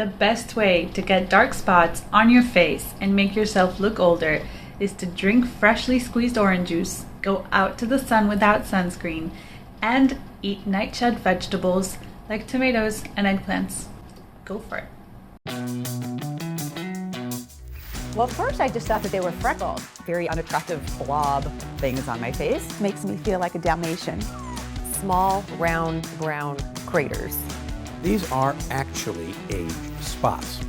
The best way to get dark spots on your face and make yourself look older is to drink freshly squeezed orange juice, go out to the sun without sunscreen, and eat nightshade vegetables like tomatoes and eggplants. Go for it. Well, first I just thought that they were freckles. Very unattractive blob things on my face. Makes me feel like a Dalmatian. Small, round, brown craters. These are actually aged spots.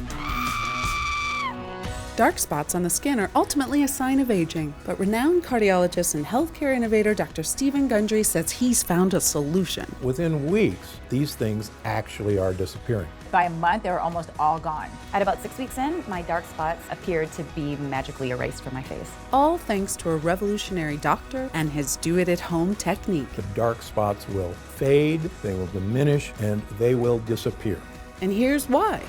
Dark spots on the skin are ultimately a sign of aging, but renowned cardiologist and healthcare innovator Dr. Stephen Gundry says he's found a solution. Within weeks, these things actually are disappearing. By a month, they were almost all gone. At about 6 weeks in, my dark spots appeared to be magically erased from my face. All thanks to a revolutionary doctor and his do-it-at-home technique. The dark spots will fade, they will diminish, and they will disappear. And here's why.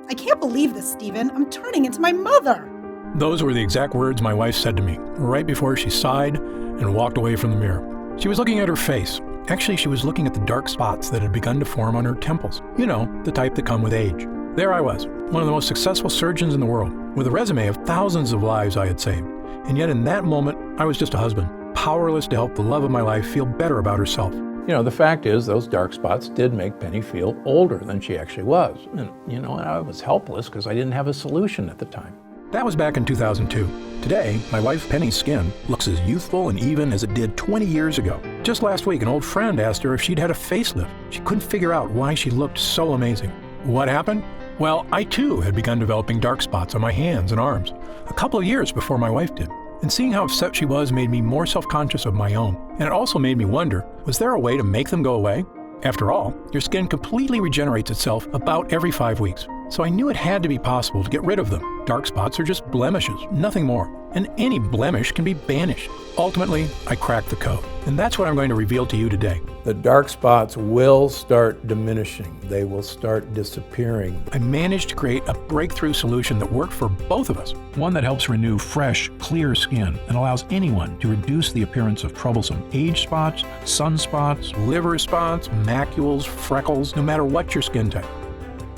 I can't believe this, Stephen. I'm turning into my mother. Those were the exact words my wife said to me right before she sighed and walked away from the mirror. She was looking at her face. Actually, she was looking at the dark spots that had begun to form on her temples. You know, the type that come with age. There I was, one of the most successful surgeons in the world, with a resume of thousands of lives I had saved. And yet in that moment, I was just a husband, powerless to help the love of my life feel better about herself. You know, the fact is those dark spots did make Penny feel older than she actually was. And, I was helpless because I didn't have a solution at the time. That was back in 2002. Today, my wife Penny's skin looks as youthful and even as it did 20 years ago. Just last week, an old friend asked her if she'd had a facelift. She couldn't figure out why she looked so amazing. What happened? Well, I too had begun developing dark spots on my hands and arms, a couple of years before my wife did. And seeing how upset she was made me more self-conscious of my own. And it also made me wonder, was there a way to make them go away? After all, your skin completely regenerates itself about every 5 weeks. So I knew it had to be possible to get rid of them. Dark spots are just blemishes, nothing more. And any blemish can be banished. Ultimately, I cracked the code. And that's what I'm going to reveal to you today. The dark spots will start diminishing. They will start disappearing. I managed to create a breakthrough solution that worked for both of us. One that helps renew fresh, clear skin and allows anyone to reduce the appearance of troublesome age spots, sunspots, liver spots, macules, freckles, no matter what your skin type.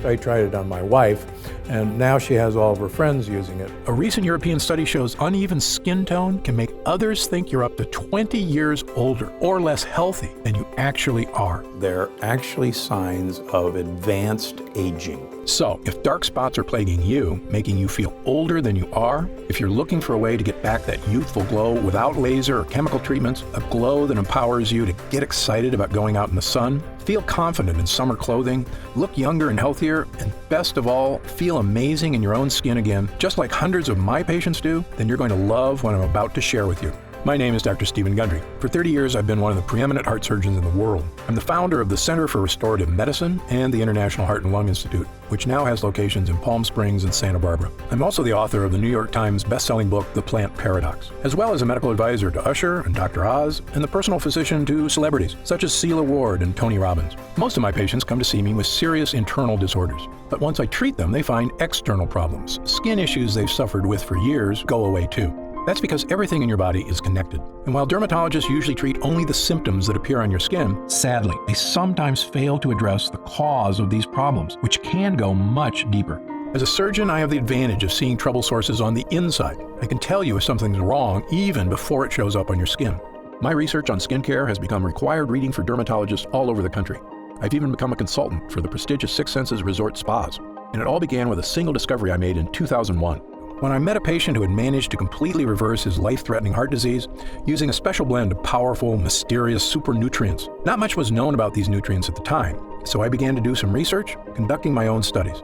I tried it on my wife, and now she has all of her friends using it. A recent European study shows uneven skin tone can make others think you're up to 20 years older or less healthy than you actually are. They're actually signs of advanced aging. So, if dark spots are plaguing you, making you feel older than you are, if you're looking for a way to get back that youthful glow without laser or chemical treatments, a glow that empowers you to get excited about going out in the sun, feel confident in summer clothing, look younger and healthier, and best of all, feel amazing in your own skin again, just like hundreds of my patients do, then you're going to love what I'm about to share with you. My name is Dr. Stephen Gundry. For 30 years, I've been one of the preeminent heart surgeons in the world. I'm the founder of the Center for Restorative Medicine and the International Heart and Lung Institute, which now has locations in Palm Springs and Santa Barbara. I'm also the author of the New York Times best-selling book, The Plant Paradox, as well as a medical advisor to Usher and Dr. Oz, and the personal physician to celebrities, such as Celia Ward and Tony Robbins. Most of my patients come to see me with serious internal disorders. But once I treat them, they find external problems. Skin issues they've suffered with for years go away too. That's because everything in your body is connected. And while dermatologists usually treat only the symptoms that appear on your skin, sadly, they sometimes fail to address the cause of these problems, which can go much deeper. As a surgeon, I have the advantage of seeing trouble sources on the inside. I can tell you if something's wrong even before it shows up on your skin. My research on skincare has become required reading for dermatologists all over the country. I've even become a consultant for the prestigious Six Senses Resort Spas. And it all began with a single discovery I made in 2001. When I met a patient who had managed to completely reverse his life-threatening heart disease using a special blend of powerful, mysterious super nutrients. Not much was known about these nutrients at the time, so I began to do some research, conducting my own studies.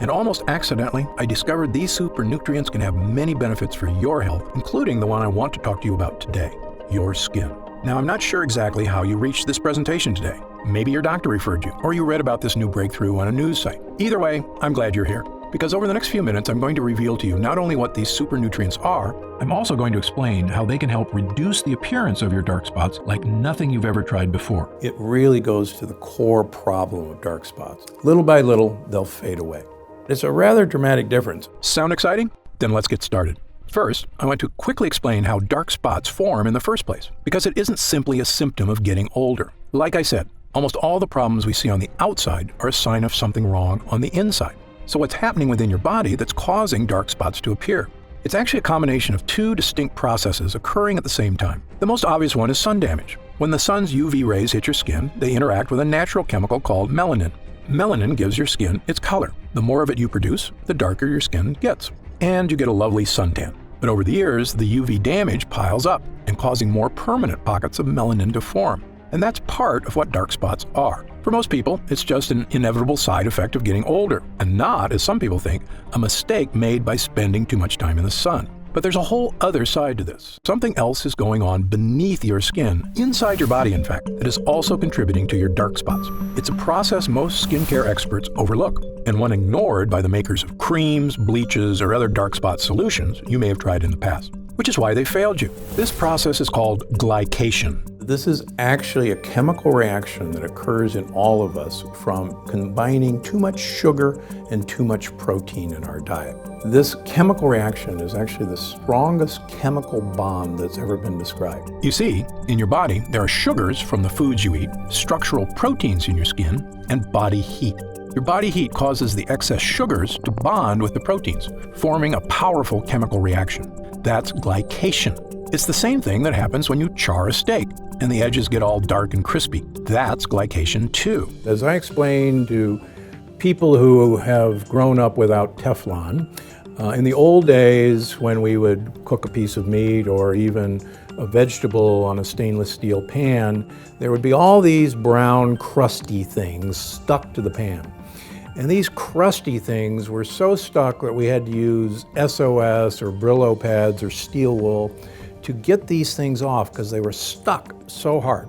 And almost accidentally, I discovered these super nutrients can have many benefits for your health, including the one I want to talk to you about today, your skin. Now, I'm not sure exactly how you reached this presentation today. Maybe your doctor referred you, or you read about this new breakthrough on a news site. Either way, I'm glad you're here. Because over the next few minutes, I'm going to reveal to you not only what these super nutrients are, I'm also going to explain how they can help reduce the appearance of your dark spots like nothing you've ever tried before. It really goes to the core problem of dark spots. Little by little, they'll fade away. It's a rather dramatic difference. Sound exciting? Then let's get started. First, I want to quickly explain how dark spots form in the first place, because it isn't simply a symptom of getting older. Like I said, Almost all the problems we see on the outside are a sign of something wrong on the inside. So what's happening within your body that's causing dark spots to appear? It's actually a combination of two distinct processes occurring at the same time. The most obvious one is sun damage. When the sun's UV rays hit your skin, they interact with a natural chemical called melanin. Melanin gives your skin its color. The more of it you produce, the darker your skin gets. And you get a lovely suntan. But over the years, the UV damage piles up and causing more permanent pockets of melanin to form. And that's part of what dark spots are. For most people, it's just an inevitable side effect of getting older, and not, as some people think, a mistake made by spending too much time in the sun. But there's a whole other side to this. Something else is going on beneath your skin, inside your body in fact, that is also contributing to your dark spots. It's a process most skincare experts overlook, and one ignored by the makers of creams, bleaches, or other dark spot solutions you may have tried in the past, which is why they failed you. This process is called glycation. This is actually a chemical reaction that occurs in all of us from combining too much sugar and too much protein in our diet. This chemical reaction is actually the strongest chemical bond that's ever been described. You see, in your body, there are sugars from the foods you eat, structural proteins in your skin, and body heat. Your body heat causes the excess sugars to bond with the proteins, forming a powerful chemical reaction. That's glycation. It's the same thing that happens when you char a steak and the edges get all dark and crispy. That's glycation too. As I explained to people who have grown up without Teflon, in the old days when we would cook a piece of meat or even a vegetable on a stainless steel pan, there would be all these brown crusty things stuck to the pan. And these crusty things were so stuck that we had to use SOS or Brillo pads or steel wool to get these things off because they were stuck so hard.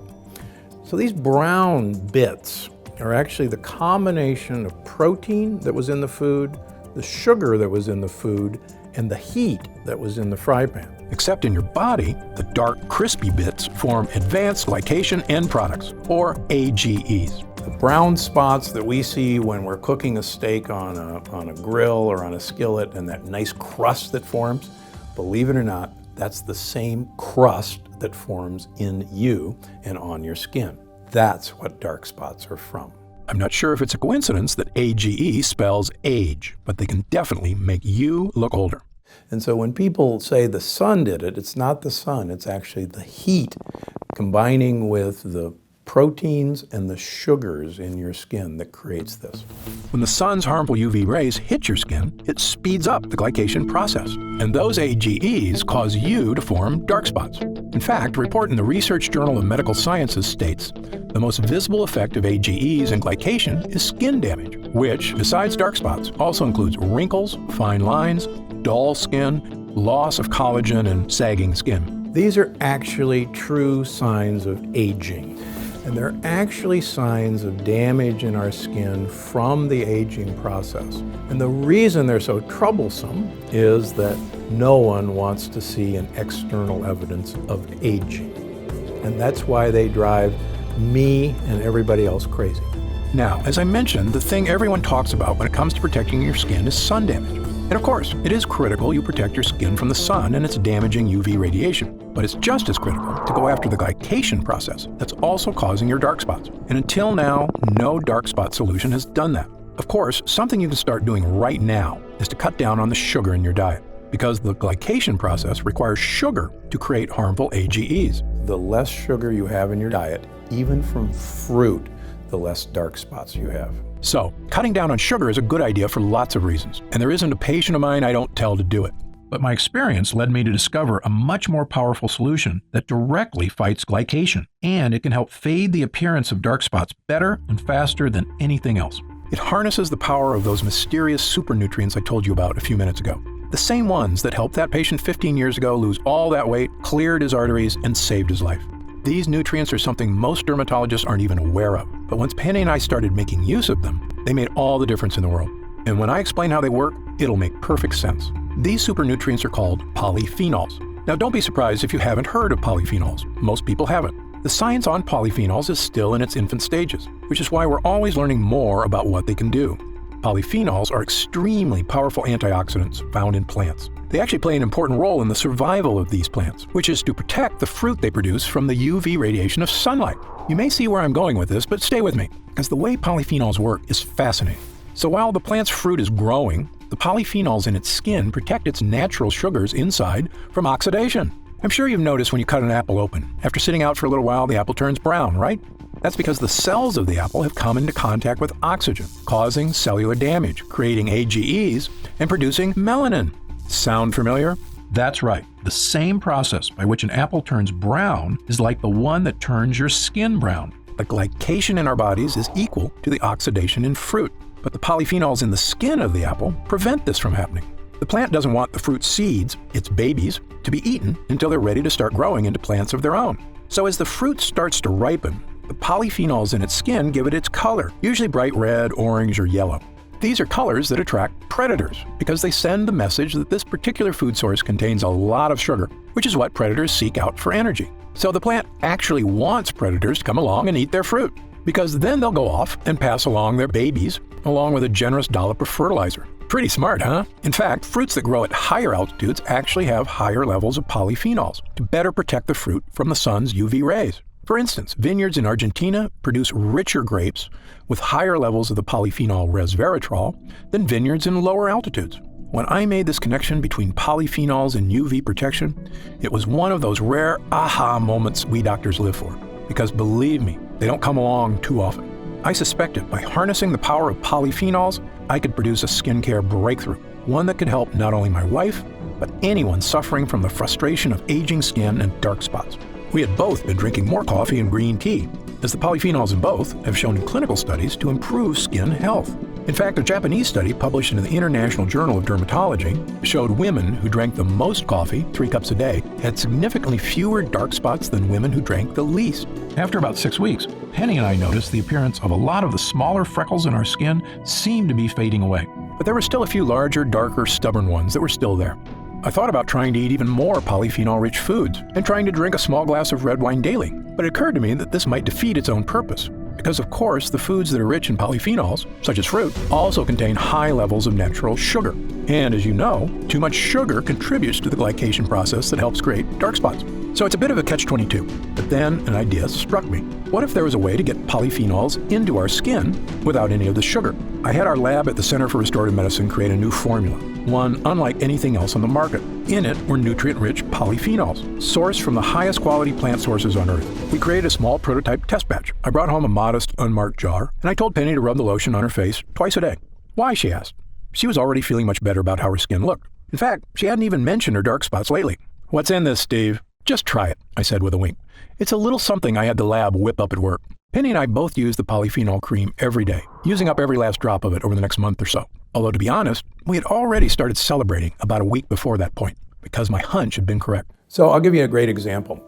So these brown bits are actually the combination of protein that was in the food, the sugar that was in the food, and the heat that was in the fry pan. Except in your body, the dark, crispy bits form advanced glycation end products, or AGEs. The brown spots that we see when we're cooking a steak on a grill or on a skillet and that nice crust that forms, believe it or not, that's the same crust that forms in you and on your skin. That's what dark spots are from. I'm not sure if it's a coincidence that AGE spells age, but they can definitely make you look older. And so when people say the sun did it, it's not the sun, it's actually the heat combining with the proteins and the sugars in your skin that creates this. When the sun's harmful UV rays hit your skin, it speeds up the glycation process. And those AGEs cause you to form dark spots. In fact, a report in the Research Journal of Medical Sciences states the most visible effect of AGEs and glycation is skin damage, which, besides dark spots, also includes wrinkles, fine lines, dull skin, loss of collagen, and sagging skin. These are actually true signs of aging. And they're actually signs of damage in our skin from the aging process. And the reason they're so troublesome is that no one wants to see an external evidence of aging. And that's why they drive me and everybody else crazy. Now, as I mentioned, the thing everyone talks about when it comes to protecting your skin is sun damage. And of course, it is critical you protect your skin from the sun and its damaging UV radiation. But it's just as critical to go after the glycation process that's also causing your dark spots. And until now, no dark spot solution has done that. Of course, something you can start doing right now is to cut down on the sugar in your diet, because the glycation process requires sugar to create harmful AGEs. The less sugar you have in your diet, even from fruit, the less dark spots you have. So, cutting down on sugar is a good idea for lots of reasons, and there isn't a patient of mine I don't tell to do it. But my experience led me to discover a much more powerful solution that directly fights glycation, and it can help fade the appearance of dark spots better and faster than anything else. It harnesses the power of those mysterious supernutrients I told you about a few minutes ago. The same ones that helped that patient 15 years ago lose all that weight, cleared his arteries, and saved his life. These nutrients are something most dermatologists aren't even aware of. But once Penny and I started making use of them, they made all the difference in the world. And when I explain how they work, it'll make perfect sense. These super nutrients are called polyphenols. Now don't be surprised if you haven't heard of polyphenols. Most people haven't. The science on polyphenols is still in its infant stages, which is why we're always learning more about what they can do. Polyphenols are extremely powerful antioxidants found in plants. They actually play an important role in the survival of these plants, which is to protect the fruit they produce from the UV radiation of sunlight. You may see where I'm going with this, but stay with me, because the way polyphenols work is fascinating. So while the plant's fruit is growing, the polyphenols in its skin protect its natural sugars inside from oxidation. I'm sure you've noticed when you cut an apple open, after sitting out for a little while, the apple turns brown, right? That's because the cells of the apple have come into contact with oxygen, causing cellular damage, creating AGEs, and producing melanin. Sound familiar? That's right. The same process by which an apple turns brown is like the one that turns your skin brown. The glycation in our bodies is equal to the oxidation in fruit, but the polyphenols in the skin of the apple prevent this from happening. The plant doesn't want the fruit seeds, its babies, to be eaten until they're ready to start growing into plants of their own. So as the fruit starts to ripen, the polyphenols in its skin give it its color, usually bright red, orange, or yellow. These are colors that attract predators because they send the message that this particular food source contains a lot of sugar, which is what predators seek out for energy. So the plant actually wants predators to come along and eat their fruit, because then they'll go off and pass along their babies along with a generous dollop of fertilizer. Pretty smart, huh? In fact, fruits that grow at higher altitudes actually have higher levels of polyphenols to better protect the fruit from the sun's UV rays. For instance, vineyards in Argentina produce richer grapes with higher levels of the polyphenol resveratrol than vineyards in lower altitudes. When I made this connection between polyphenols and UV protection, it was one of those rare aha moments we doctors live for. Because believe me, they don't come along too often. I suspected by harnessing the power of polyphenols, I could produce a skincare breakthrough, one that could help not only my wife, but anyone suffering from the frustration of aging skin and dark spots. We had both been drinking more coffee and green tea, as the polyphenols in both have shown in clinical studies to improve skin health. In fact, a Japanese study published in the International Journal of Dermatology showed women who drank the most coffee, 3 cups a day, had significantly fewer dark spots than women who drank the least. After about 6 weeks, Penny and I noticed the appearance of a lot of the smaller freckles in our skin seemed to be fading away. But there were still a few larger, darker, stubborn ones that were still there. I thought about trying to eat even more polyphenol-rich foods and trying to drink a small glass of red wine daily, but it occurred to me that this might defeat its own purpose. Because of course, the foods that are rich in polyphenols, such as fruit, also contain high levels of natural sugar. And as you know, too much sugar contributes to the glycation process that helps create dark spots. So it's a bit of a catch-22. But then an idea struck me. What if there was a way to get polyphenols into our skin without any of the sugar? I had our lab at the Center for Restorative Medicine create a new formula, one unlike anything else on the market. In it were nutrient-rich polyphenols, sourced from the highest quality plant sources on Earth. We created a small prototype test batch. I brought home a modest, unmarked jar, and I told Penny to rub the lotion on her face twice a day. Why, she asked. She was already feeling much better about how her skin looked. In fact, she hadn't even mentioned her dark spots lately. What's in this, Steve? Just try it, I said with a wink. It's a little something I had the lab whip up at work. Penny and I both use the polyphenol cream every day, using up every last drop of it over the next month or so. Although, to be honest, we had already started celebrating about a week before that point, because my hunch had been correct. So I'll give you a great example.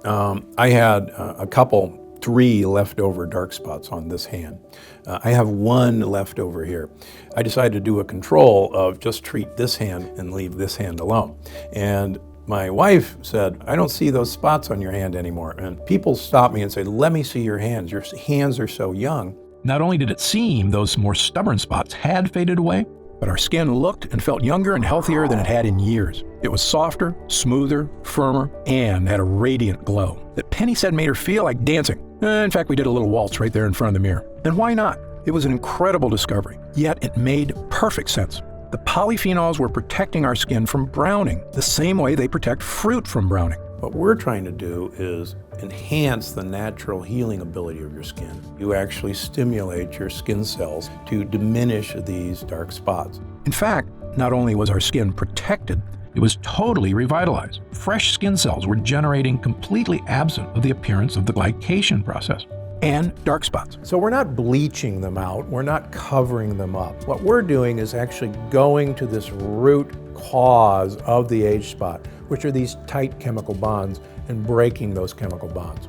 I had a couple, 3 leftover dark spots on this hand. I have 1 left over here. I decided to do a control of just treat this hand and leave this hand alone. And my wife said, I don't see those spots on your hand anymore. And people stop me and say, let me see your hands. Your hands are so young. Not only did it seem those more stubborn spots had faded away, but our skin looked and felt younger and healthier than it had in years. It was softer, smoother, firmer, and had a radiant glow that Penny said made her feel like dancing. In fact, we did a little waltz right there in front of the mirror. And why not? It was an incredible discovery, yet it made perfect sense. The polyphenols were protecting our skin from browning, the same way they protect fruit from browning. What we're trying to do is enhance the natural healing ability of your skin. You actually stimulate your skin cells to diminish these dark spots. In fact, not only was our skin protected, it was totally revitalized. Fresh skin cells were generating completely absent of the appearance of the glycation process and dark spots. So we're not bleaching them out, we're not covering them up. What we're doing is actually going to this root cause of the age spot, which are these tight chemical bonds, and breaking those chemical bonds.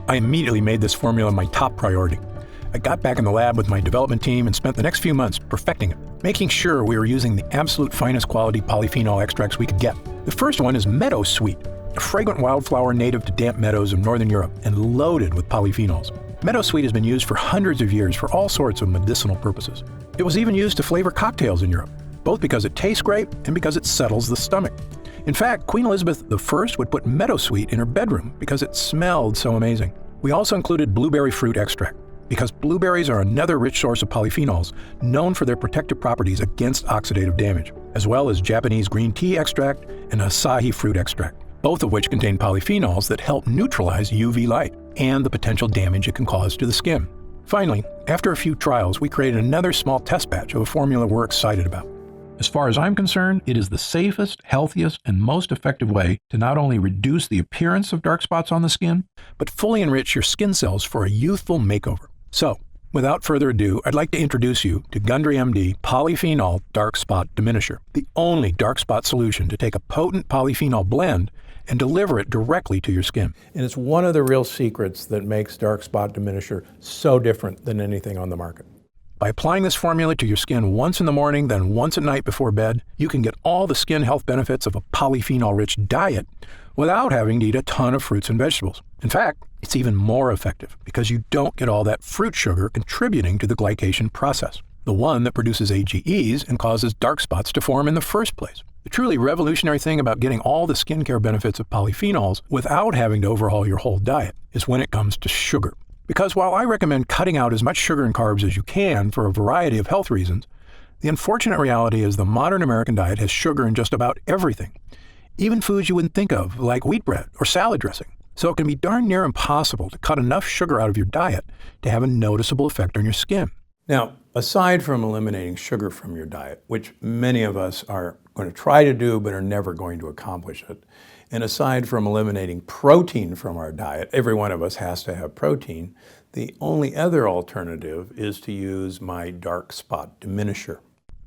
I immediately made this formula my top priority. I got back in the lab with my development team and spent the next few months perfecting it, making sure we were using the absolute finest quality polyphenol extracts we could get. The first one is Meadow Sweet, a fragrant wildflower native to damp meadows of Northern Europe and loaded with polyphenols. Meadow Sweet has been used for hundreds of years for all sorts of medicinal purposes. It was even used to flavor cocktails in Europe, both because it tastes great and because it settles the stomach. In fact, Queen Elizabeth I would put meadowsweet in her bedroom because it smelled so amazing. We also included blueberry fruit extract, because blueberries are another rich source of polyphenols known for their protective properties against oxidative damage, as well as Japanese green tea extract and Asahi fruit extract, both of which contain polyphenols that help neutralize UV light and the potential damage it can cause to the skin. Finally, after a few trials, we created another small test batch of a formula we're excited about. As far as I'm concerned, it is the safest, healthiest, and most effective way to not only reduce the appearance of dark spots on the skin, but fully enrich your skin cells for a youthful makeover. So, without further ado, I'd like to introduce you to Gundry MD Polyphenol Dark Spot Diminisher, the only dark spot solution to take a potent polyphenol blend and deliver it directly to your skin. And it's one of the real secrets that makes dark spot diminisher so different than anything on the market. By applying this formula to your skin once in the morning, then once at night before bed, you can get all the skin health benefits of a polyphenol-rich diet without having to eat a ton of fruits and vegetables. In fact, it's even more effective because you don't get all that fruit sugar contributing to the glycation process, the one that produces AGEs and causes dark spots to form in the first place. The truly revolutionary thing about getting all the skincare benefits of polyphenols without having to overhaul your whole diet is when it comes to sugar. Because while I recommend cutting out as much sugar and carbs as you can for a variety of health reasons, the unfortunate reality is the modern American diet has sugar in just about everything, even foods you wouldn't think of, like wheat bread or salad dressing. So it can be darn near impossible to cut enough sugar out of your diet to have a noticeable effect on your skin. Now, aside from eliminating sugar from your diet, which many of us are going to try to do but are never going to accomplish it, and aside from eliminating protein from our diet, every one of us has to have protein, the only other alternative is to use my dark spot diminisher.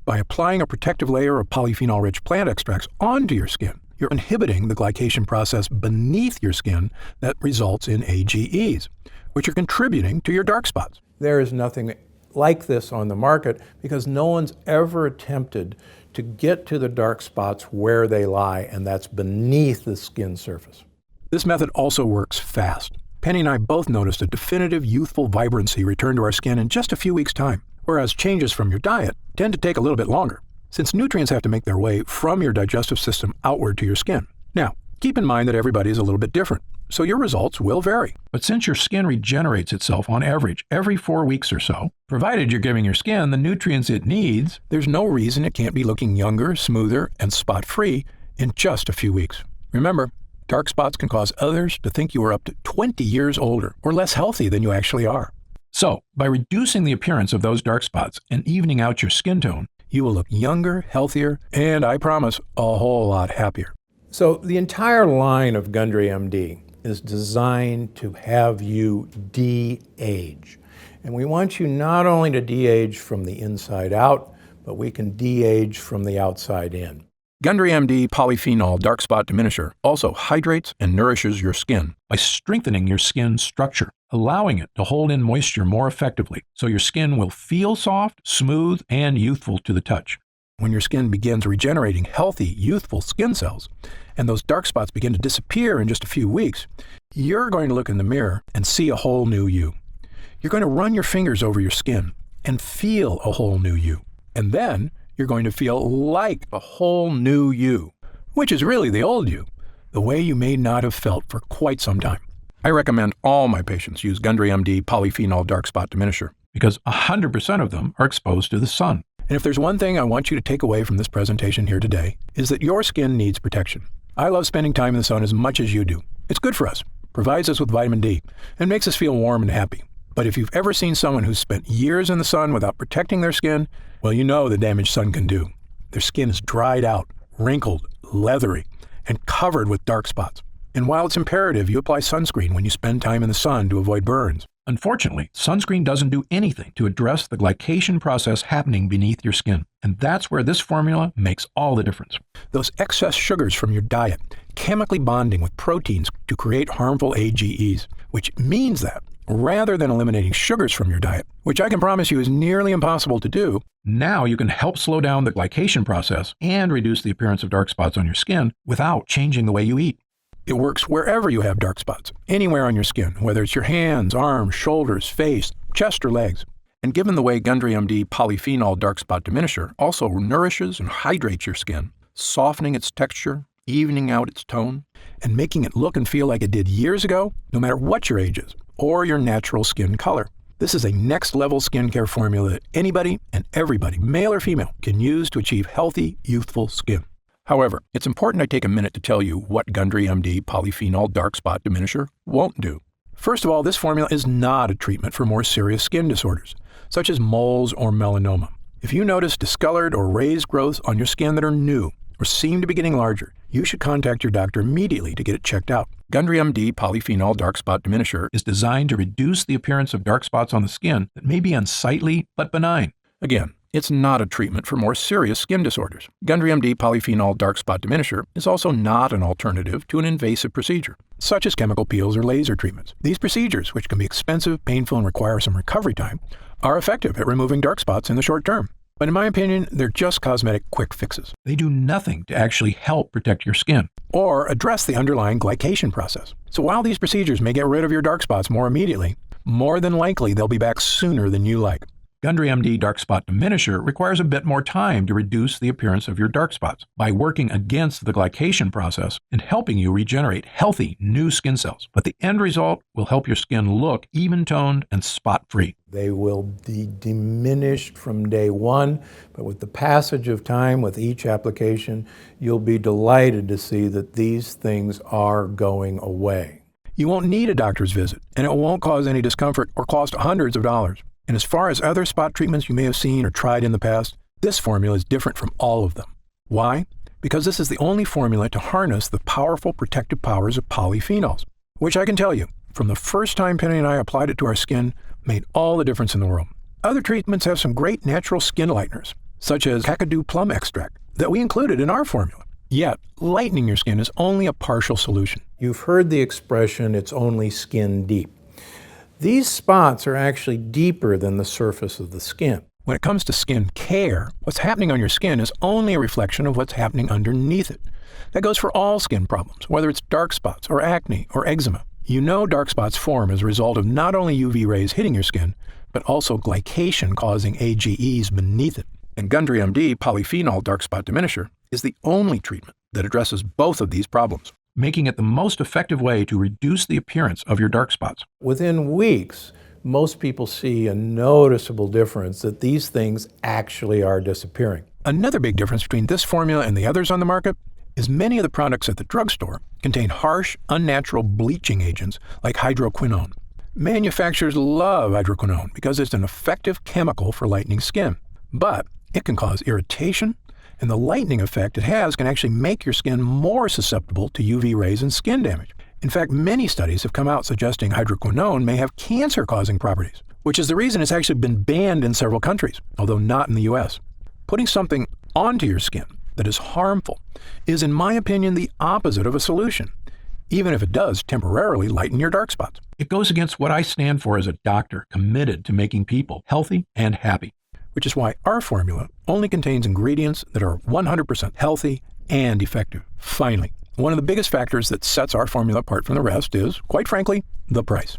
By applying a protective layer of polyphenol-rich plant extracts onto your skin, you're inhibiting the glycation process beneath your skin that results in AGEs, which are contributing to your dark spots. There is nothing like this on the market because no one's ever attempted to get to the dark spots where they lie, and that's beneath the skin surface. This method also works fast. Penny and I both noticed a definitive youthful vibrancy return to our skin in just a few weeks' time, whereas changes from your diet tend to take a little bit longer, since nutrients have to make their way from your digestive system outward to your skin. Now, keep in mind that everybody is a little bit different, so your results will vary. But since your skin regenerates itself on average every 4 weeks or so, provided you're giving your skin the nutrients it needs, there's no reason it can't be looking younger, smoother, and spot-free in just a few weeks. Remember, dark spots can cause others to think you are up to 20 years older or less healthy than you actually are. So, by reducing the appearance of those dark spots and evening out your skin tone, you will look younger, healthier, and I promise, a whole lot happier. So the entire line of Gundry MD is designed to have you de-age. And we want you not only to de-age from the inside out, but we can de-age from the outside in. Gundry MD Polyphenol Dark Spot Diminisher also hydrates and nourishes your skin by strengthening your skin structure, allowing it to hold in moisture more effectively so your skin will feel soft, smooth, and youthful to the touch. When your skin begins regenerating healthy, youthful skin cells, and those dark spots begin to disappear in just a few weeks, you're going to look in the mirror and see a whole new you. You're going to run your fingers over your skin and feel a whole new you. And then you're going to feel like a whole new you, which is really the old you, the way you may not have felt for quite some time. I recommend all my patients use Gundry MD Polyphenol Dark Spot Diminisher because 100% of them are exposed to the sun. And if there's one thing I want you to take away from this presentation here today, is that your skin needs protection. I love spending time in the sun as much as you do. It's good for us, provides us with vitamin D, and makes us feel warm and happy. But if you've ever seen someone who's spent years in the sun without protecting their skin, well, you know the damage sun can do. Their skin is dried out, wrinkled, leathery, and covered with dark spots. And while it's imperative you apply sunscreen when you spend time in the sun to avoid burns, unfortunately, sunscreen doesn't do anything to address the glycation process happening beneath your skin. And that's where this formula makes all the difference. Those excess sugars from your diet chemically bonding with proteins to create harmful AGEs, which means that rather than eliminating sugars from your diet, which I can promise you is nearly impossible to do, now you can help slow down the glycation process and reduce the appearance of dark spots on your skin without changing the way you eat. It works wherever you have dark spots, anywhere on your skin, whether it's your hands, arms, shoulders, face, chest, or legs. And given the way Gundry MD polyphenol dark spot diminisher also nourishes and hydrates your skin, softening its texture, evening out its tone, and making it look and feel like it did years ago, no matter what your age is or your natural skin color. This is a next-level skincare formula that anybody and everybody, male or female, can use to achieve healthy, youthful skin. However, it's important I take a minute to tell you what Gundry MD polyphenol dark spot diminisher won't do. First of all, this formula is not a treatment for more serious skin disorders, such as moles or melanoma. If you notice discolored or raised growths on your skin that are new or seem to be getting larger, you should contact your doctor immediately to get it checked out. Gundry MD polyphenol dark spot diminisher is designed to reduce the appearance of dark spots on the skin that may be unsightly but benign. Again, it's not a treatment for more serious skin disorders. Gundry MD polyphenol dark spot diminisher is also not an alternative to an invasive procedure, such as chemical peels or laser treatments. These procedures, which can be expensive, painful, and require some recovery time, are effective at removing dark spots in the short term. But in my opinion, they're just cosmetic quick fixes. They do nothing to actually help protect your skin or address the underlying glycation process. So while these procedures may get rid of your dark spots more immediately, more than likely they'll be back sooner than you like. Gundry MD dark spot diminisher requires a bit more time to reduce the appearance of your dark spots by working against the glycation process and helping you regenerate healthy new skin cells. But the end result will help your skin look even-toned and spot-free. They will be diminished from day one, but with the passage of time, with each application, you'll be delighted to see that these things are going away. You won't need a doctor's visit, and it won't cause any discomfort or cost hundreds of dollars. And as far as other spot treatments you may have seen or tried in the past, this formula is different from all of them. Why? Because this is the only formula to harness the powerful protective powers of polyphenols, which I can tell you, from the first time Penny and I applied it to our skin, made all the difference in the world. Other treatments have some great natural skin lighteners, such as kakadu plum extract, that we included in our formula. Yet, lightening your skin is only a partial solution. You've heard the expression, it's only skin deep. These spots are actually deeper than the surface of the skin. When it comes to skin care, what's happening on your skin is only a reflection of what's happening underneath it. That goes for all skin problems, whether it's dark spots or acne or eczema. You know dark spots form as a result of not only UV rays hitting your skin, but also glycation causing AGEs beneath it. And Gundry MD polyphenol dark spot diminisher is the only treatment that addresses both of these problems, making it the most effective way to reduce the appearance of your dark spots. Within weeks, most people see a noticeable difference that these things actually are disappearing. Another big difference between this formula and the others on the market is many of the products at the drugstore contain harsh, unnatural bleaching agents like hydroquinone. Manufacturers love hydroquinone because it's an effective chemical for lightening skin, but it can cause irritation, and the lightening effect it has can actually make your skin more susceptible to UV rays and skin damage. In fact, many studies have come out suggesting hydroquinone may have cancer-causing properties, which is the reason it's actually been banned in several countries, although not in the US. Putting something onto your skin that is harmful is, in my opinion, the opposite of a solution, even if it does temporarily lighten your dark spots. It goes against what I stand for as a doctor committed to making people healthy and happy, which is why our formula only contains ingredients that are 100% healthy and effective. Finally, one of the biggest factors that sets our formula apart from the rest is, quite frankly, the price.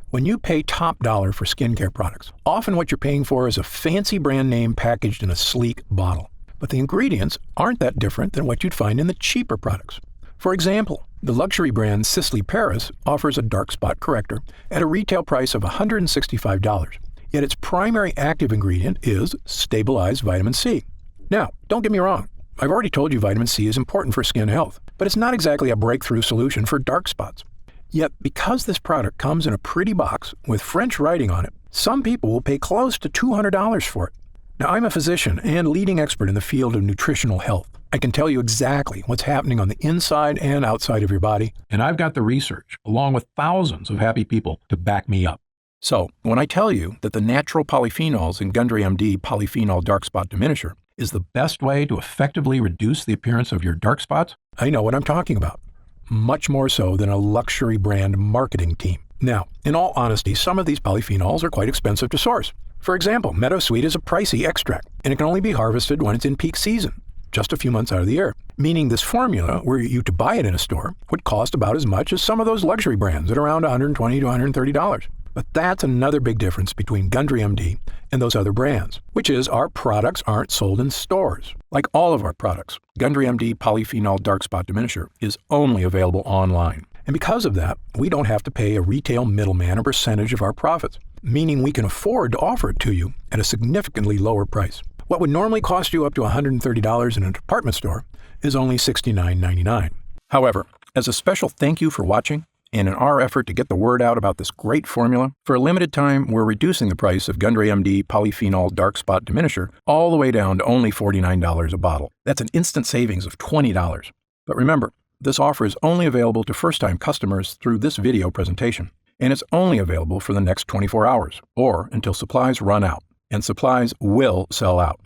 When you pay top dollar for skincare products, often what you're paying for is a fancy brand name packaged in a sleek bottle. But the ingredients aren't that different than what you'd find in the cheaper products. For example, the luxury brand Sisley Paris offers a dark spot corrector at a retail price of $165. Yet its primary active ingredient is stabilized vitamin C. Now, don't get me wrong. I've already told you vitamin C is important for skin health, but it's not exactly a breakthrough solution for dark spots. Yet, because this product comes in a pretty box with French writing on it, some people will pay close to $200 for it. Now, I'm a physician and leading expert in the field of nutritional health. I can tell you exactly what's happening on the inside and outside of your body, and I've got the research, along with thousands of happy people, to back me up. So, when I tell you that the natural polyphenols in Gundry MD polyphenol dark spot diminisher is the best way to effectively reduce the appearance of your dark spots, I know what I'm talking about. Much more so than a luxury brand marketing team. Now, in all honesty, some of these polyphenols are quite expensive to source. For example, meadowsweet is a pricey extract, and it can only be harvested when it's in peak season, just a few months out of the year, meaning this formula, were you to buy it in a store, would cost about as much as some of those luxury brands at around $120 to $130. But that's another big difference between Gundry MD and those other brands, which is our products aren't sold in stores. Like all of our products, Gundry MD Polyphenol Dark Spot Diminisher is only available online. And because of that, we don't have to pay a retail middleman a percentage of our profits, meaning we can afford to offer it to you at a significantly lower price. What would normally cost you up to $130 in a department store is only $69.99. However, as a special thank you for watching, and in our effort to get the word out about this great formula, for a limited time, we're reducing the price of Gundry MD Polyphenol Dark Spot Diminisher all the way down to only $49 a bottle. That's an instant savings of $20. But remember, this offer is only available to first-time customers through this video presentation, and it's only available for the next 24 hours, or until supplies run out, and supplies will sell out.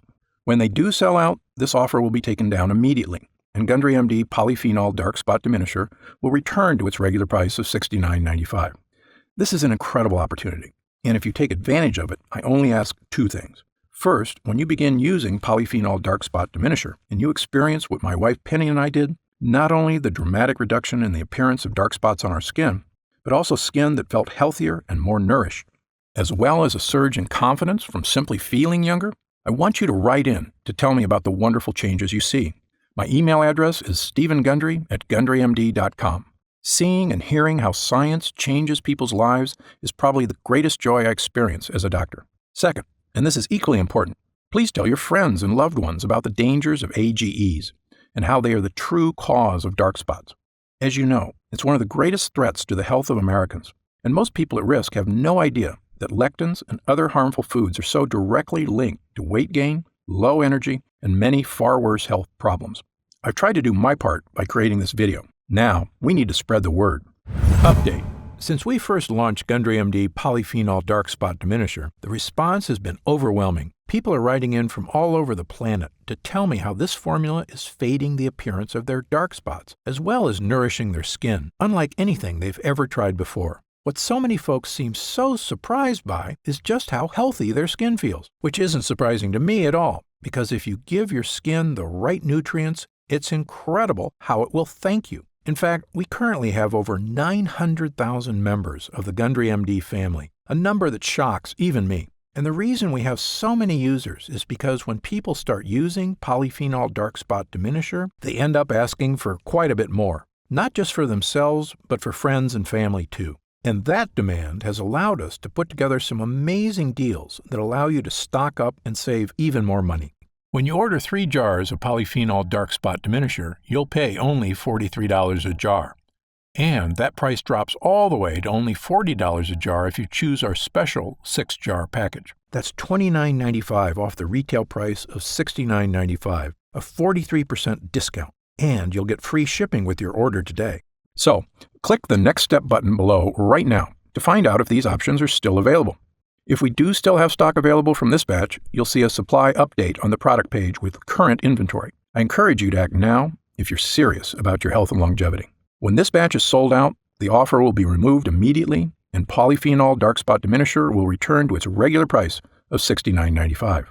When they do sell out, this offer will be taken down immediately, and Gundry MD Polyphenol Dark Spot Diminisher will return to its regular price of $69.95. This is an incredible opportunity, and if you take advantage of it, I only ask two things. First, when you begin using Polyphenol Dark Spot Diminisher, and you experience what my wife Penny and I did, not only the dramatic reduction in the appearance of dark spots on our skin, but also skin that felt healthier and more nourished, as well as a surge in confidence from simply feeling younger, I want you to write in to tell me about the wonderful changes you see. My email address is stevengundry@gundrymd.com. Seeing and hearing how science changes people's lives is probably the greatest joy I experience as a doctor. Second, and this is equally important, please tell your friends and loved ones about the dangers of AGEs and how they are the true cause of dark spots. As you know, it's one of the greatest threats to the health of Americans, and most people at risk have no idea that lectins and other harmful foods are so directly linked to weight gain, low energy, and many far worse health problems. I've tried to do my part by creating this video. Now, we need to spread the word. Update. Since we first launched Gundry MD Polyphenol Dark Spot Diminisher, the response has been overwhelming. People are writing in from all over the planet to tell me how this formula is fading the appearance of their dark spots, as well as nourishing their skin, unlike anything they've ever tried before. What so many folks seem so surprised by is just how healthy their skin feels, which isn't surprising to me at all, because if you give your skin the right nutrients, it's incredible how it will thank you. In fact, we currently have over 900,000 members of the Gundry MD family, a number that shocks even me. And the reason we have so many users is because when people start using Polyphenol Dark Spot Diminisher, they end up asking for quite a bit more, not just for themselves, but for friends and family too. And that demand has allowed us to put together some amazing deals that allow you to stock up and save even more money. When you order 3 jars of Polyphenol Dark Spot Diminisher, you'll pay only $43 a jar. And that price drops all the way to only $40 a jar if you choose our special 6-jar package. That's $29.95 off the retail price of $69.95, a 43% discount. And you'll get free shipping with your order today. So, click the Next Step button below right now to find out if these options are still available. If we do still have stock available from this batch, you'll see a supply update on the product page with current inventory. I encourage you to act now if you're serious about your health and longevity. When this batch is sold out, the offer will be removed immediately, and Polyphenol Dark Spot Diminisher will return to its regular price of $69.95.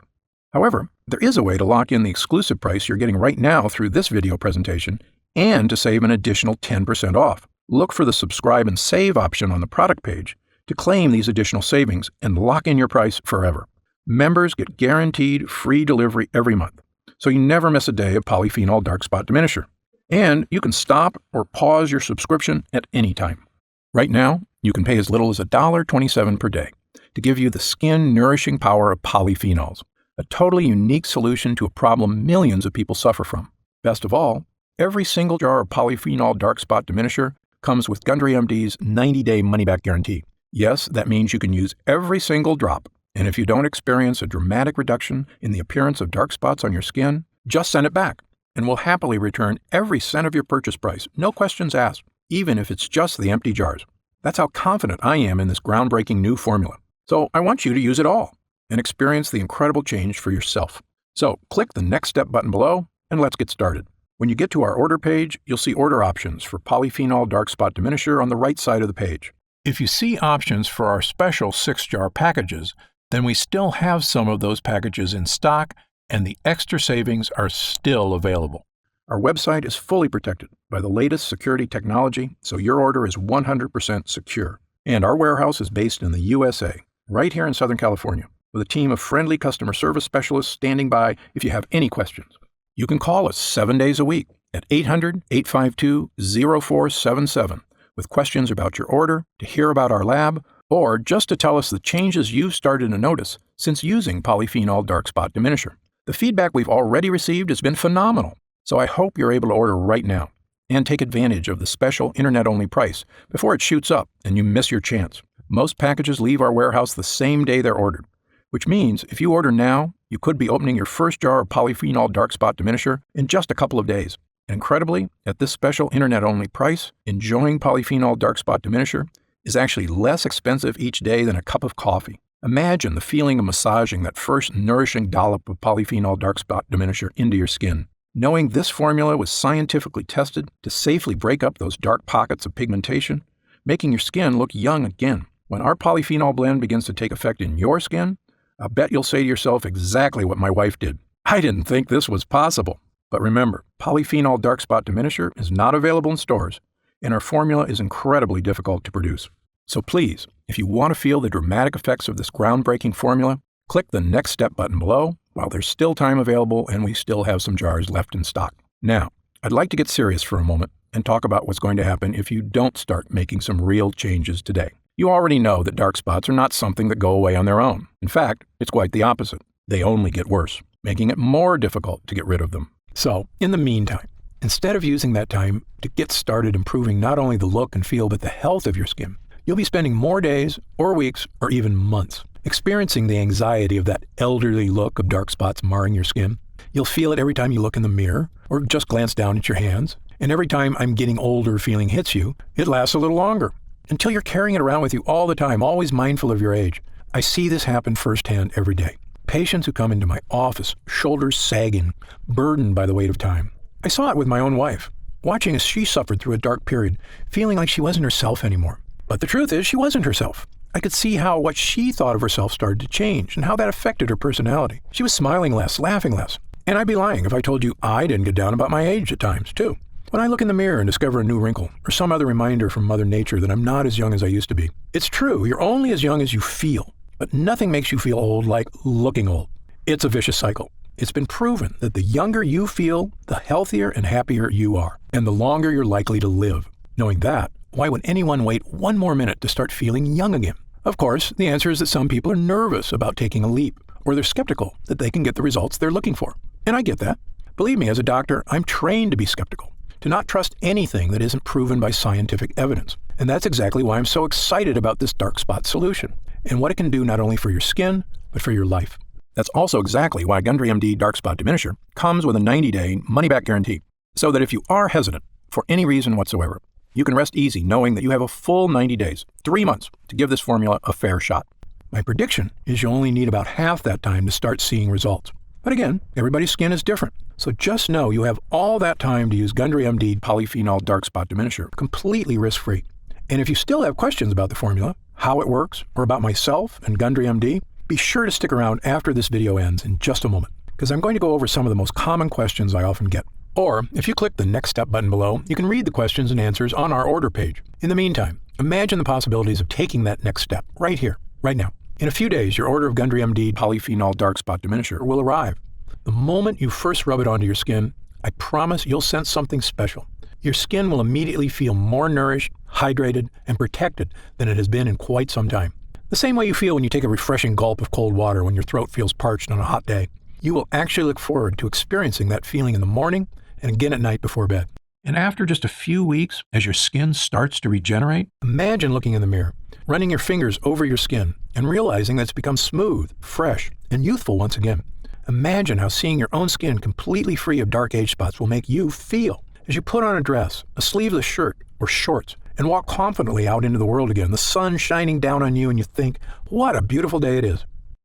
However, there is a way to lock in the exclusive price you're getting right now through this video presentation and to save an additional 10% off. Look for the subscribe and save option on the product page to claim these additional savings and lock in your price forever. Members get guaranteed free delivery every month, so you never miss a day of Polyphenol Dark Spot Diminisher. And you can stop or pause your subscription at any time. Right now, you can pay as little as $1.27 per day to give you the skin-nourishing power of polyphenols, a totally unique solution to a problem millions of people suffer from. Best of all, every single jar of Polyphenol Dark Spot Diminisher comes with Gundry MD's 90-day money-back guarantee. Yes, that means you can use every single drop, and if you don't experience a dramatic reduction in the appearance of dark spots on your skin, just send it back, and we'll happily return every cent of your purchase price, no questions asked, even if it's just the empty jars. That's how confident I am in this groundbreaking new formula. So I want you to use it all and experience the incredible change for yourself. So click the Next Step button below, and let's get started. When you get to our order page, you'll see order options for Polyphenol Dark Spot Diminisher on the right side of the page. If you see options for our special 6-jar packages, then we still have some of those packages in stock, and the extra savings are still available. Our website is fully protected by the latest security technology, so your order is 100% secure. And our warehouse is based in the USA, right here in Southern California, with a team of friendly customer service specialists standing by if you have any questions. You can call us 7 days a week at 800-852-0477 with questions about your order, to hear about our lab, or just to tell us the changes you've started to notice since using polyphenol dark spot diminisher. The feedback we've already received has been phenomenal, so I hope you're able to order right now and take advantage of the special internet-only price before it shoots up and you miss your chance. Most packages leave our warehouse the same day they're ordered, which means if you order now, you could be opening your first jar of polyphenol dark spot diminisher in just a couple of days. And incredibly, at this special internet-only price, enjoying polyphenol dark spot diminisher is actually less expensive each day than a cup of coffee. Imagine the feeling of massaging that first nourishing dollop of polyphenol dark spot diminisher into your skin. Knowing this formula was scientifically tested to safely break up those dark pockets of pigmentation, making your skin look young again. When our polyphenol blend begins to take effect in your skin, I'll bet you'll say to yourself exactly what my wife did. I didn't think this was possible. But remember, polyphenol dark spot diminisher is not available in stores, and our formula is incredibly difficult to produce. So please, if you want to feel the dramatic effects of this groundbreaking formula, click the Next Step button below while there's still time available and we still have some jars left in stock. Now, I'd like to get serious for a moment and talk about what's going to happen if you don't start making some real changes today. You already know that dark spots are not something that go away on their own. In fact, it's quite the opposite. They only get worse, making it more difficult to get rid of them. So, in the meantime, instead of using that time to get started improving not only the look and feel but the health of your skin, you'll be spending more days or weeks or even months experiencing the anxiety of that elderly look of dark spots marring your skin. You'll feel it every time you look in the mirror or just glance down at your hands. And every time I'm getting older feeling hits you, it lasts a little longer until you're carrying it around with you all the time, always mindful of your age. I see this happen firsthand every day. Patients who come into my office, shoulders sagging, burdened by the weight of time. I saw it with my own wife, watching as she suffered through a dark period, feeling like she wasn't herself anymore. But the truth is, she wasn't herself. I could see how what she thought of herself started to change and how that affected her personality. She was smiling less, laughing less. And I'd be lying if I told you I didn't get down about my age at times, too. When I look in the mirror and discover a new wrinkle or some other reminder from Mother Nature that I'm not as young as I used to be. It's true, you're only as young as you feel, but nothing makes you feel old like looking old. It's a vicious cycle. It's been proven that the younger you feel, the healthier and happier you are, and the longer you're likely to live. Knowing that, why would anyone wait one more minute to start feeling young again? Of course, the answer is that some people are nervous about taking a leap, or they're skeptical that they can get the results they're looking for. And I get that. Believe me, as a doctor, I'm trained to be skeptical, to not trust anything that isn't proven by scientific evidence. And that's exactly why I'm so excited about this dark spot solution, and what it can do not only for your skin, but for your life. That's also exactly why Gundry MD Dark Spot Diminisher comes with a 90-day money-back guarantee, so that if you are hesitant for any reason whatsoever, you can rest easy knowing that you have a full 90 days, 3 months, to give this formula a fair shot. My prediction is you'll only need about half that time to start seeing results. But again, everybody's skin is different, so just know you have all that time to use Gundry MD Polyphenol Dark Spot Diminisher completely risk-free. And if you still have questions about the formula, how it works, or about myself and Gundry MD, be sure to stick around after this video ends in just a moment, because I'm going to go over some of the most common questions I often get. Or, if you click the Next Step button below, you can read the questions and answers on our order page. In the meantime, imagine the possibilities of taking that next step right here, right now. In a few days, your order of Gundry MD Polyphenol Dark Spot Diminisher will arrive. The moment you first rub it onto your skin, I promise you'll sense something special. Your skin will immediately feel more nourished, hydrated, and protected than it has been in quite some time. The same way you feel when you take a refreshing gulp of cold water when your throat feels parched on a hot day. You will actually look forward to experiencing that feeling in the morning and again at night before bed. And after just a few weeks, as your skin starts to regenerate, imagine looking in the mirror, running your fingers over your skin, and realizing that it's become smooth, fresh, and youthful once again. Imagine how seeing your own skin completely free of dark age spots will make you feel as you put on a dress, a sleeveless shirt, or shorts, and walk confidently out into the world again, the sun shining down on you, and you think, what a beautiful day it is.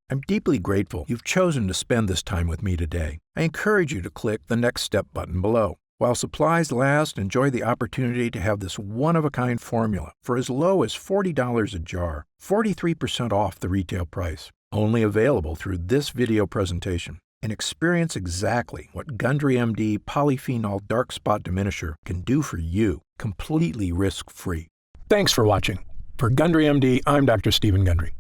I'm deeply grateful you've chosen to spend this time with me today. I encourage you to click the Next Step button below. While supplies last, enjoy the opportunity to have this one-of-a-kind formula for as low as $40 a jar, 43% off the retail price. Only available through this video presentation. And experience exactly what Gundry MD Polyphenol Dark Spot Diminisher can do for you, completely risk-free. Thanks for watching. For Gundry MD, I'm Dr. Stephen Gundry.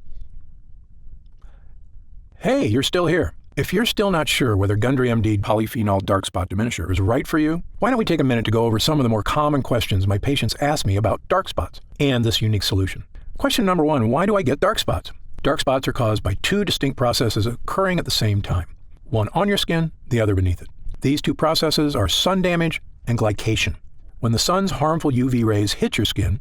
Hey, you're still here. If you're still not sure whether Gundry MD polyphenol dark spot diminisher is right for you, why don't we take a minute to go over some of the more common questions my patients ask me about dark spots and this unique solution. Question number 1, why do I get dark spots? Dark spots are caused by 2 distinct processes occurring at the same time, one on your skin, the other beneath it. These 2 processes are sun damage and glycation. When the sun's harmful UV rays hit your skin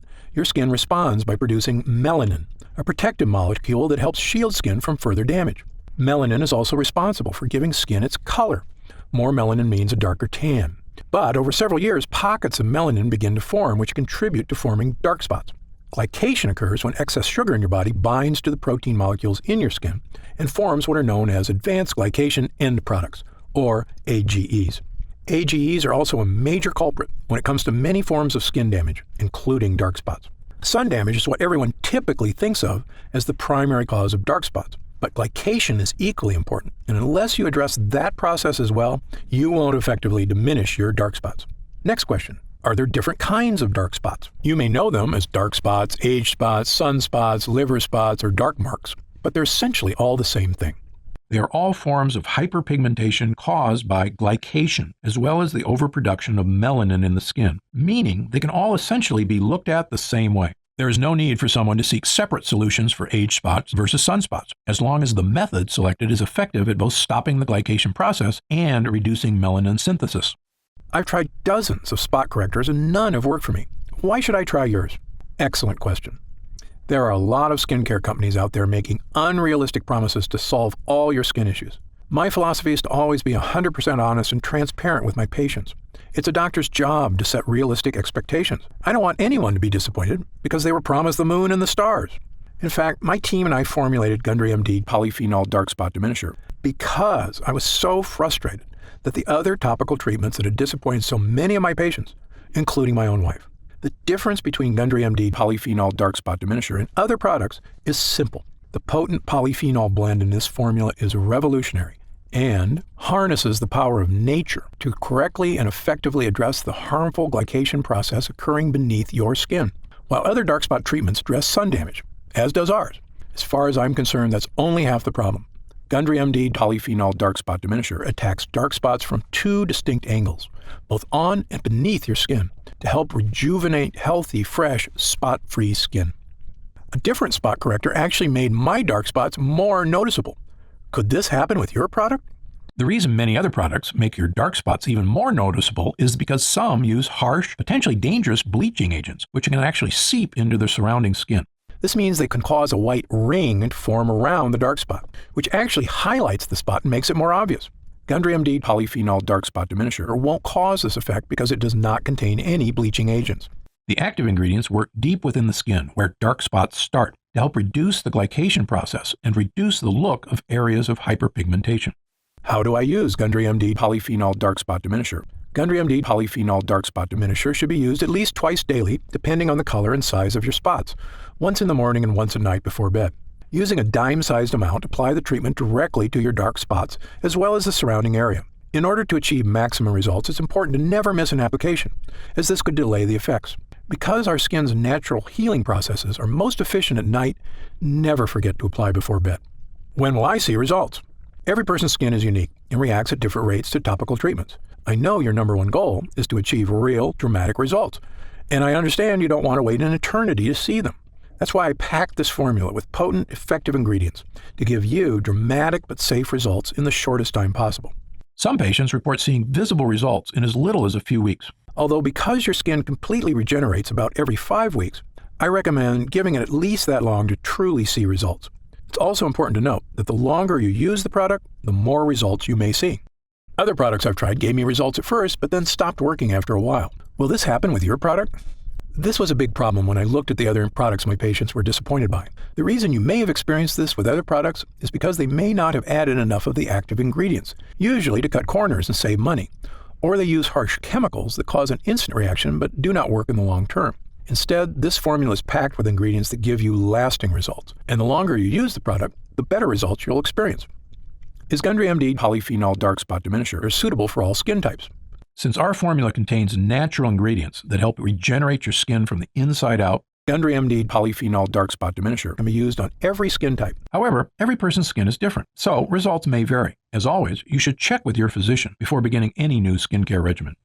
responds by producing melanin, a protective molecule that helps shield skin from further damage. Melanin is also responsible for giving skin its color. More melanin means a darker tan. But over several years, pockets of melanin begin to form, which contribute to forming dark spots. Glycation occurs when excess sugar in your body binds to the protein molecules in your skin and forms what are known as advanced glycation end products, or AGEs. AGEs are also a major culprit when it comes to many forms of skin damage, including dark spots. Sun damage is what everyone typically thinks of as the primary cause of dark spots. But glycation is equally important, and unless you address that process as well, you won't effectively diminish your dark spots. Next question. Are there different kinds of dark spots? You may know them as dark spots, age spots, sunspots, liver spots, or dark marks, but they're essentially all the same thing. They are all forms of hyperpigmentation caused by glycation, as well as the overproduction of melanin in the skin, meaning they can all essentially be looked at the same way. There is no need for someone to seek separate solutions for age spots versus sunspots, as long as the method selected is effective at both stopping the glycation process and reducing melanin synthesis. I've tried dozens of spot correctors and none have worked for me. Why should I try yours? Excellent question. There are a lot of skincare companies out there making unrealistic promises to solve all your skin issues. My philosophy is to always be 100% honest and transparent with my patients. It's a doctor's job to set realistic expectations. I don't want anyone to be disappointed because they were promised the moon and the stars. In fact, my team and I formulated Gundry MD polyphenol dark spot diminisher because I was so frustrated that the other topical treatments that had disappointed so many of my patients, including my own wife. The difference between Gundry MD polyphenol dark spot diminisher and other products is simple. The potent polyphenol blend in this formula is revolutionary and harnesses the power of nature to correctly and effectively address the harmful glycation process occurring beneath your skin. While other dark spot treatments address sun damage, as does ours, as far as I'm concerned, that's only half the problem. Gundry MD polyphenol dark spot diminisher attacks dark spots from 2 distinct angles, both on and beneath your skin, to help rejuvenate healthy, fresh, spot-free skin. A different spot corrector actually made my dark spots more noticeable. Could this happen with your product? The reason many other products make your dark spots even more noticeable is because some use harsh, potentially dangerous bleaching agents, which can actually seep into the surrounding skin. This means they can cause a white ring to form around the dark spot, which actually highlights the spot and makes it more obvious. Gundry MD polyphenol dark spot diminisher won't cause this effect because it does not contain any bleaching agents. The active ingredients work deep within the skin, where dark spots start, to help reduce the glycation process and reduce the look of areas of hyperpigmentation. How do I use Gundry MD polyphenol dark spot diminisher? Gundry MD polyphenol dark spot diminisher should be used at least twice daily, depending on the color and size of your spots, once in the morning and once at night before bed. Using a dime-sized amount, apply the treatment directly to your dark spots, as well as the surrounding area. In order to achieve maximum results, it's important to never miss an application, as this could delay the effects. Because our skin's natural healing processes are most efficient at night, never forget to apply before bed. When will I see results? Every person's skin is unique and reacts at different rates to topical treatments. I know your number one goal is to achieve real, dramatic results, and I understand you don't want to wait an eternity to see them. That's why I packed this formula with potent, effective ingredients to give you dramatic but safe results in the shortest time possible. Some patients report seeing visible results in as little as a few weeks. Although because your skin completely regenerates about every 5 weeks, I recommend giving it at least that long to truly see results. It's also important to note that the longer you use the product, the more results you may see. Other products I've tried gave me results at first, but then stopped working after a while. Will this happen with your product? This was a big problem when I looked at the other products my patients were disappointed by. The reason you may have experienced this with other products is because they may not have added enough of the active ingredients, usually to cut corners and save money. Or they use harsh chemicals that cause an instant reaction but do not work in the long term. Instead, this formula is packed with ingredients that give you lasting results, and the longer you use the product, the better results you'll experience. Is Gundry MD polyphenol dark spot diminisher suitable for all skin types? Since our formula contains natural ingredients that help regenerate your skin from the inside out, Gundry MD polyphenol dark spot diminisher can be used on every skin type. However, every person's skin is different, so results may vary. As always, you should check with your physician before beginning any new skincare regimen.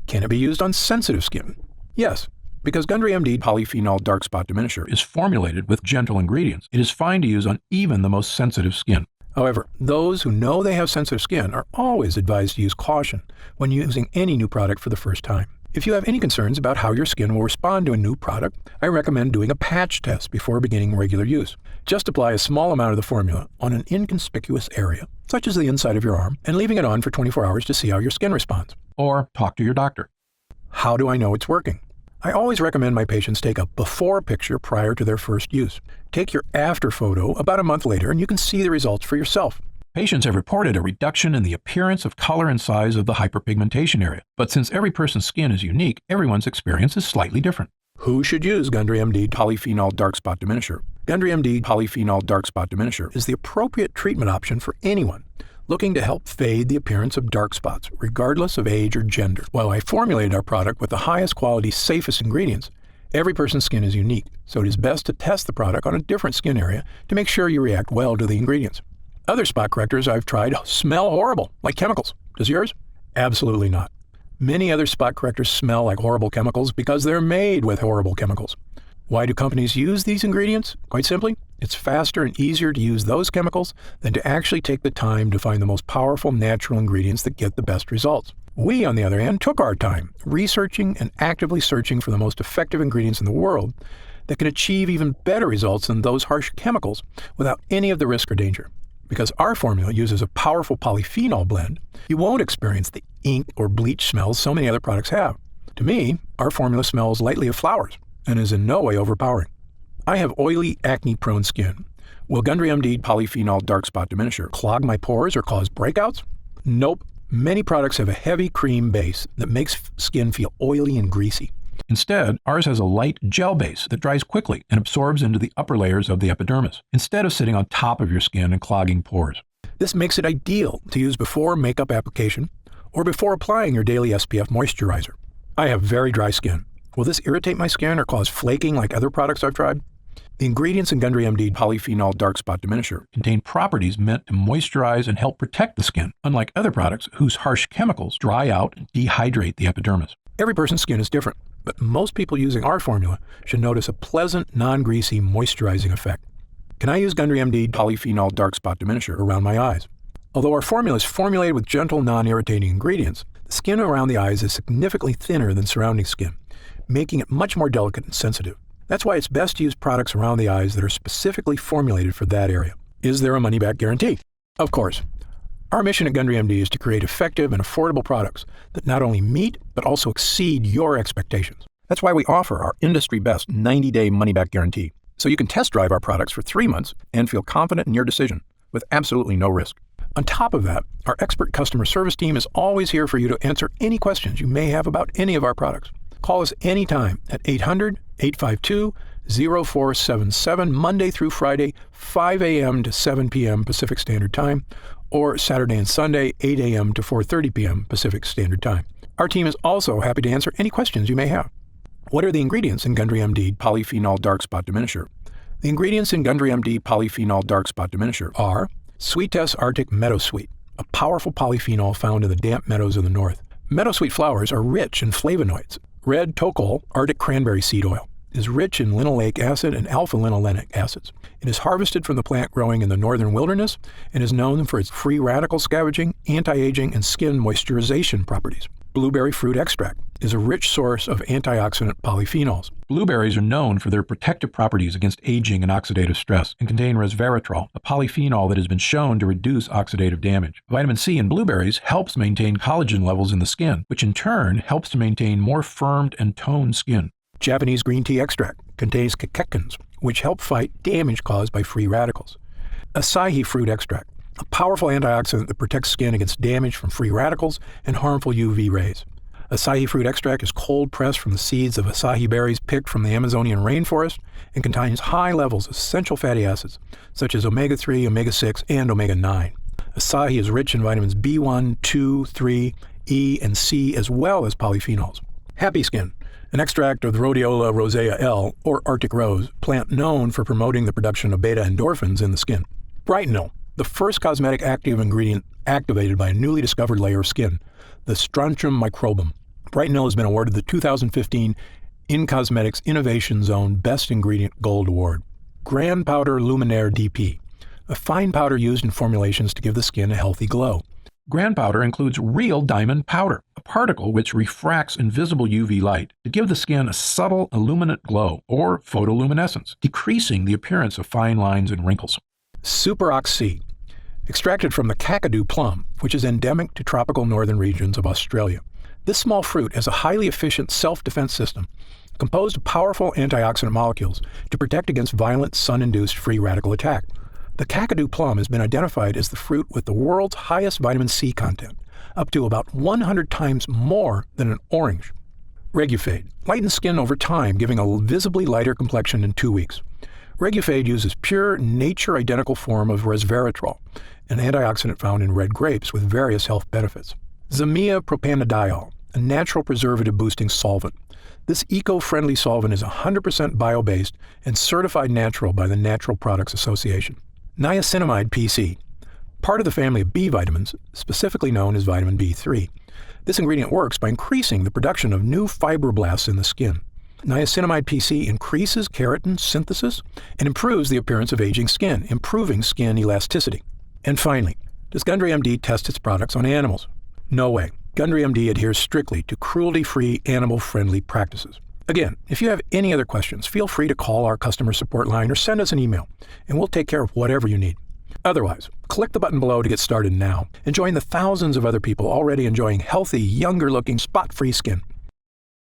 Can it be used on sensitive skin? Yes. Because Gundry MD polyphenol dark spot diminisher is formulated with gentle ingredients, it is fine to use on even the most sensitive skin. However, those who know they have sensitive skin are always advised to use caution when using any new product for the first time. If you have any concerns about how your skin will respond to a new product, I recommend doing a patch test before beginning regular use. Just apply a small amount of the formula on an inconspicuous area, such as the inside of your arm, and leaving it on for 24 hours to see how your skin responds. Or talk to your doctor. How do I know it's working? I always recommend my patients take a before picture prior to their first use. Take your after photo about a month later and you can see the results for yourself. Patients have reported a reduction in the appearance of color and size of the hyperpigmentation area. But since every person's skin is unique, everyone's experience is slightly different. Who should use Gundry MD polyphenol dark spot diminisher? Gundry MD polyphenol dark spot diminisher is the appropriate treatment option for anyone looking to help fade the appearance of dark spots, regardless of age or gender. While I formulated our product with the highest quality, safest ingredients, every person's skin is unique, so it is best to test the product on a different skin area to make sure you react well to the ingredients. Other spot correctors I've tried smell horrible, like chemicals. Does yours? Absolutely not. Many other spot correctors smell like horrible chemicals because they're made with horrible chemicals. Why do companies use these ingredients? Quite simply, it's faster and easier to use those chemicals than to actually take the time to find the most powerful natural ingredients that get the best results. We, on the other hand, took our time researching and actively searching for the most effective ingredients in the world that can achieve even better results than those harsh chemicals without any of the risk or danger. Because our formula uses a powerful polyphenol blend, you won't experience the ink or bleach smells so many other products have. To me, our formula smells lightly of flowers and is in no way overpowering. I have oily, acne-prone skin. Will Gundry MD polyphenol dark spot diminisher clog my pores or cause breakouts? Nope. Many products have a heavy cream base that makes skin feel oily and greasy. Instead, ours has a light gel base that dries quickly and absorbs into the upper layers of the epidermis, instead of sitting on top of your skin and clogging pores. This makes it ideal to use before makeup application or before applying your daily SPF moisturizer. I have very dry skin. Will this irritate my skin or cause flaking like other products I've tried? The ingredients in Gundry MD polyphenol dark spot diminisher contain properties meant to moisturize and help protect the skin, unlike other products whose harsh chemicals dry out and dehydrate the epidermis. Every person's skin is different, but most people using our formula should notice a pleasant, non-greasy, moisturizing effect. Can I use Gundry MD polyphenol dark spot diminisher around my eyes? Although our formula is formulated with gentle, non-irritating ingredients, the skin around the eyes is significantly thinner than surrounding skin, making it much more delicate and sensitive. That's why it's best to use products around the eyes that are specifically formulated for that area. Is there a money-back guarantee? Of course. Our mission at Gundry MD is to create effective and affordable products that not only meet, but also exceed your expectations. That's why we offer our industry-best 90-day money-back guarantee, so you can test drive our products for 3 months and feel confident in your decision with absolutely no risk. On top of that, our expert customer service team is always here for you to answer any questions you may have about any of our products. Call us anytime at 800-852-0477, Monday through Friday, 5 a.m. to 7 p.m. Pacific Standard Time, or Saturday and Sunday, 8 a.m. to 4:30 p.m. Pacific Standard Time. Our team is also happy to answer any questions you may have. What are the ingredients in Gundry MD polyphenol dark spot diminisher? The ingredients in Gundry MD polyphenol dark spot diminisher are Sweetess Arctic Meadowsweet, a powerful polyphenol found in the damp meadows of the north. Meadowsweet flowers are rich in flavonoids. Red Tocol Arctic Cranberry Seed Oil is rich in linoleic acid and alpha-linolenic acids. It is harvested from the plant growing in the northern wilderness and is known for its free radical scavenging, anti-aging, and skin moisturization properties. Blueberry fruit extract is a rich source of antioxidant polyphenols. Blueberries are known for their protective properties against aging and oxidative stress and contain resveratrol, a polyphenol that has been shown to reduce oxidative damage. Vitamin C in blueberries helps maintain collagen levels in the skin, which in turn helps to maintain more firmed and toned skin. Japanese green tea extract contains catechins, which help fight damage caused by free radicals. Acai fruit extract, a powerful antioxidant that protects skin against damage from free radicals and harmful UV rays. Acai fruit extract is cold pressed from the seeds of acai berries picked from the Amazonian rainforest and contains high levels of essential fatty acids such as omega-3, omega-6, and omega-9. Acai is rich in vitamins B1, 2, 3, E, and C, as well as polyphenols. Happy Skin An extract of the Rhodiola rosea L, or Arctic rose, plant known for promoting the production of beta endorphins in the skin. Brightenol, the first cosmetic active ingredient activated by a newly discovered layer of skin, the Strontium microbum. Brightenol has been awarded the 2015 In Cosmetics Innovation Zone Best Ingredient Gold Award. Grand Powder Luminaire DP, a fine powder used in formulations to give the skin a healthy glow. Grand powder includes real diamond powder, a particle which refracts invisible UV light to give the skin a subtle illuminate glow or photoluminescence, decreasing the appearance of fine lines and wrinkles. Super Oxy, extracted from the Kakadu plum, which is endemic to tropical northern regions of Australia. This small fruit has a highly efficient self-defense system composed of powerful antioxidant molecules to protect against violent sun-induced free radical attack. The Kakadu plum has been identified as the fruit with the world's highest vitamin C content, up to about 100 times more than an orange. Regufade lightens skin over time, giving a visibly lighter complexion in 2 weeks. Regufade uses pure, nature-identical form of resveratrol, an antioxidant found in red grapes with various health benefits. Zamia propanediol, a natural preservative-boosting solvent. This eco-friendly solvent is 100% bio-based and certified natural by the Natural Products Association. Niacinamide PC, part of the family of B vitamins, specifically known as vitamin B3. This ingredient works by increasing the production of new fibroblasts in the skin. Niacinamide PC increases keratin synthesis and improves the appearance of aging skin, improving skin elasticity. And finally, does Gundry MD test its products on animals? No way. Gundry MD adheres strictly to cruelty-free, animal-friendly practices. Again, if you have any other questions, feel free to call our customer support line or send us an email, and we'll take care of whatever you need. Otherwise, click the button below to get started now and join the thousands of other people already enjoying healthy, younger-looking, spot-free skin.